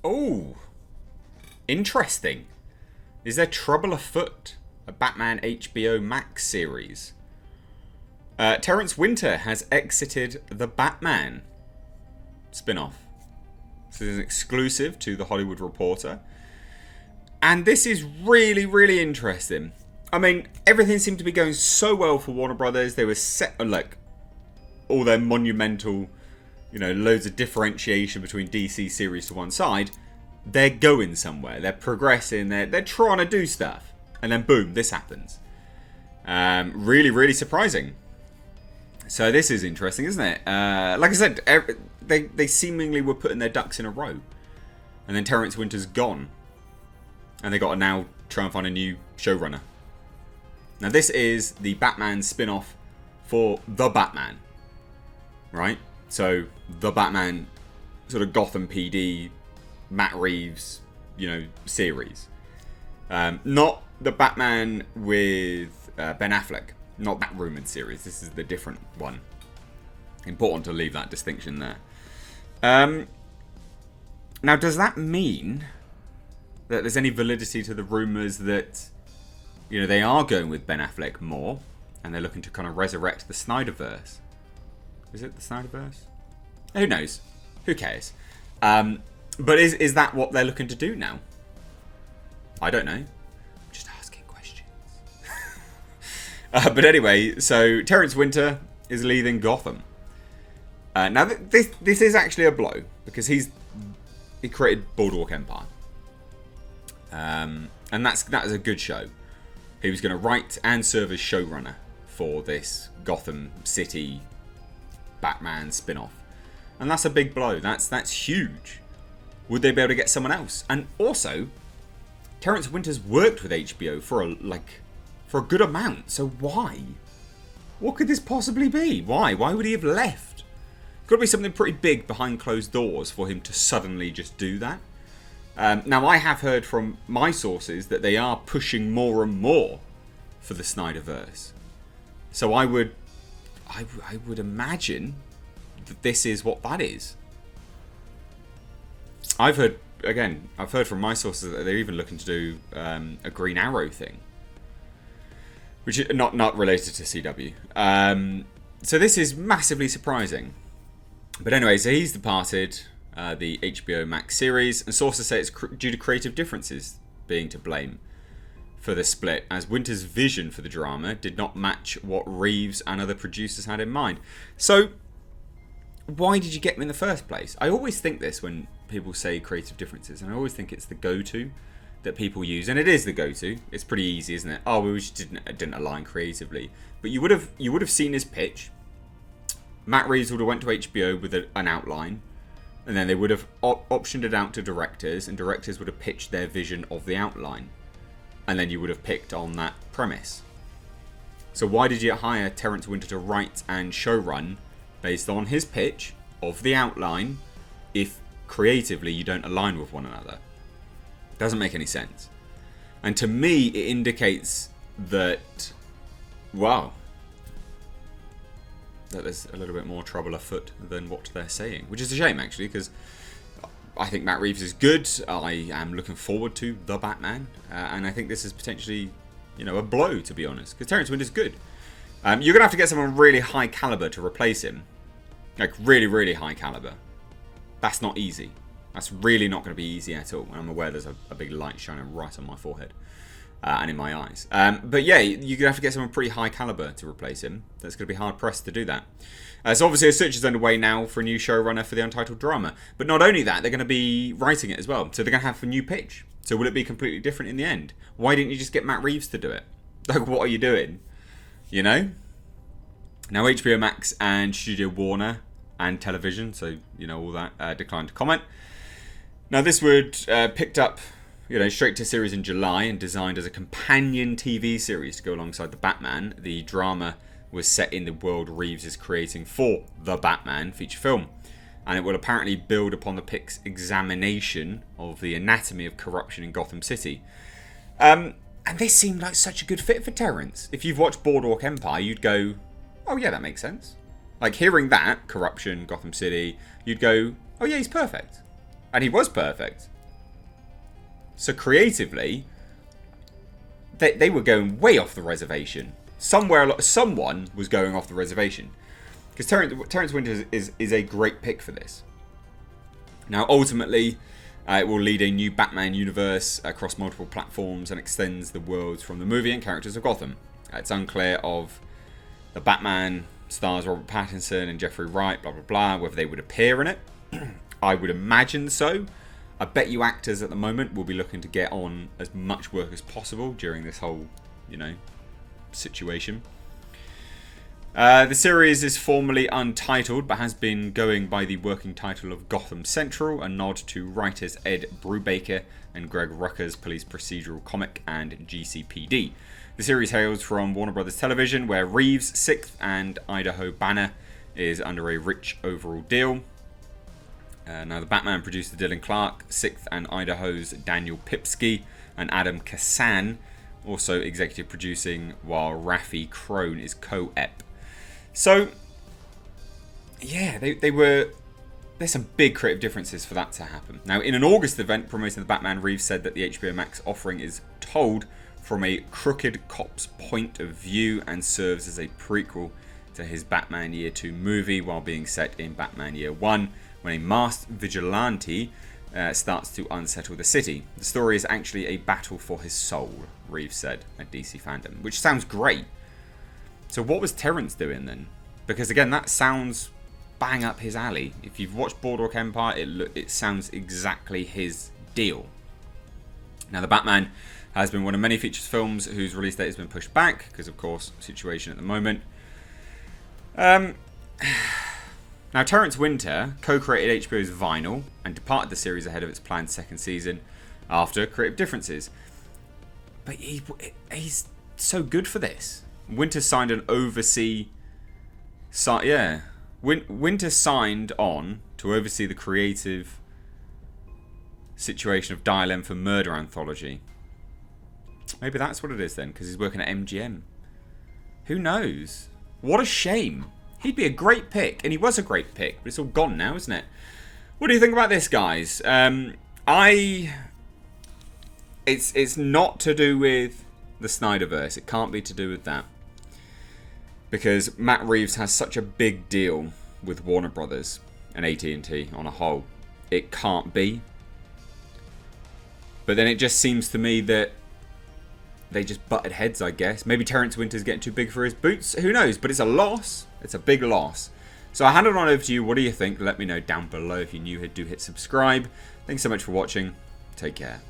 Oh, interesting. Is there trouble afoot? A Batman HBO Max series. Terence Winter has exited the Batman spin-off. This is an exclusive to The Hollywood Reporter. And this is really, really interesting. I mean, everything seemed to be going so well for Warner Brothers. They were set on, like, all their monumental, loads of differentiation between DC series to one side. They're going somewhere. They're progressing. They're trying to do stuff. And then boom, this happens. Really, really surprising. So this is interesting, isn't it? Like I said, they seemingly were putting their ducks in a row. And then Terence Winter's gone. And they got to now try and find a new showrunner. Now this is the Batman spin-off for The Batman. Right? So, The Batman, sort of Gotham PD, Matt Reeves, series. Not the Batman with Ben Affleck. Not that rumoured series. This is the different one. Important to leave that distinction there. Now, does that mean that there's any validity to the rumours that, they are going with Ben Affleck more, and they're looking to kind of resurrect the Snyderverse? Is it the Snyderverse? Who knows? Who cares? But is that what they're looking to do now? I don't know. I'm just asking questions. But anyway, so Terence Winter is leaving Gotham. Now, this is actually a blow, because he created Boardwalk Empire. And that is a good show. He was going to write and serve as showrunner for this Gotham City Batman spin-off. And that's a big blow. That's huge. Would they be able to get someone else? And also, Terence Winter's worked with HBO for a good amount. So why? What could this possibly be? Why? Why would he have left? Got to be something pretty big behind closed doors for him to suddenly just do that. Now, I have heard from my sources that they are pushing more and more for the Snyderverse. So I would imagine that this is what that is. I've heard from my sources that they're even looking to do a Green Arrow thing, which is not related to CW. So this is massively surprising. But anyway, so he's departed the HBO Max series, and sources say it's due to creative differences being to blame for the split, as Winter's vision for the drama did not match what Reeves and other producers had in mind. So, why did you get him in the first place? I always think this when people say creative differences, and I always think it's the go-to that people use, and it is the go-to. It's pretty easy, isn't it? Oh, we just didn't align creatively. But you would have seen his pitch. Matt Reeves would have went to HBO with an outline, and then they would have optioned it out to directors, and directors would have pitched their vision of the outline, and then you would have picked on that premise. So why did you hire Terence Winter to write and showrun based on his pitch of the outline if creatively you don't align with one another? Doesn't make any sense. And to me, it indicates that, wow, that there's a little bit more trouble afoot than what they're saying, which is a shame actually, because I think Matt Reeves is good. I am looking forward to The Batman, and I think this is potentially, a blow, to be honest, because Terence Winter's good. You're going to have to get someone really high caliber to replace him, like really, really high caliber. That's not easy. That's really not going to be easy at all. And I'm aware there's a big light shining right on my forehead and in my eyes. But yeah, you're going to have to get someone pretty high caliber to replace him. That's going to be hard pressed to do that. So obviously a search is underway now for a new showrunner for the Untitled drama. But not only that, they're going to be writing it as well. So they're going to have a new pitch. So will it be completely different in the end? Why didn't you just get Matt Reeves to do it? Like, what are you doing? Now HBO Max and Studio Warner and television, so all that, declined to comment. Now this would picked up straight to series in July and designed as a companion TV series to go alongside The Batman. The drama was set in the world Reeves is creating for The Batman feature film, and it will apparently build upon the pick's examination of the anatomy of corruption in Gotham City. And this seemed like such a good fit for Terence. If you've watched Boardwalk Empire, you'd go, oh yeah, that makes sense. Like, hearing that, corruption, Gotham City, you'd go, oh yeah, he's perfect. And he was perfect. So creatively, they were going way off the reservation. Someone was going off the reservation. Because Terence Winter is a great pick for this. Now, ultimately, it will lead a new Batman universe across multiple platforms and extends the worlds from the movie and characters of Gotham. It's unclear of the Batman stars Robert Pattinson and Jeffrey Wright, blah, blah, blah, whether they would appear in it. I would imagine so. I bet you actors at the moment will be looking to get on as much work as possible during this whole, situation. The series is formally untitled, but has been going by the working title of Gotham Central, a nod to writers Ed Brubaker and Greg Rucka's police procedural comic and GCPD. The series hails from Warner Brothers Television, where Reeves' 6th and Idaho banner is under a rich overall deal. Now, the Batman producer Dylan Clark, 6th and Idaho's Daniel Pipsky, and Adam Kassan also executive producing, while Rafi Crone is co-ep. So, yeah, there's some big creative differences for that to happen. Now, in an August event promoting the Batman, Reeves said that the HBO Max offering is told from a crooked cop's point of view and serves as a prequel to his Batman Year 2 movie, while being set in Batman Year 1, when a masked vigilante starts to unsettle the city. The story is actually a battle for his soul, Reeves said at DC Fandom, which sounds great. So what was Terence doing then? Because again, that sounds bang up his alley. If you've watched Boardwalk Empire, it sounds exactly his deal. Now, the Batman has been one of many features films whose release date has been pushed back because, of course, situation at the moment. Now, Terence Winter co-created HBO's Vinyl and departed the series ahead of its planned second season after creative differences. But he's so good for this. Winter signed an oversee... Winter signed on to oversee the creative situation of Dial M for Murder anthology. Maybe that's what it is then, because he's working at MGM. Who knows? What a shame. He'd be a great pick, and he was a great pick, but it's all gone now, isn't it? What do you think about this, guys? It's not to do with the Snyderverse. It can't be to do with that. Because Matt Reeves has such a big deal with Warner Brothers and AT&T on a whole. It can't be. But then it just seems to me that they just butted heads, I guess. Maybe Terence Winter's getting too big for his boots. Who knows? But it's a loss. It's a big loss. So I hand it on over to you. What do you think? Let me know down below. If you're new here, do hit subscribe. Thanks so much for watching. Take care.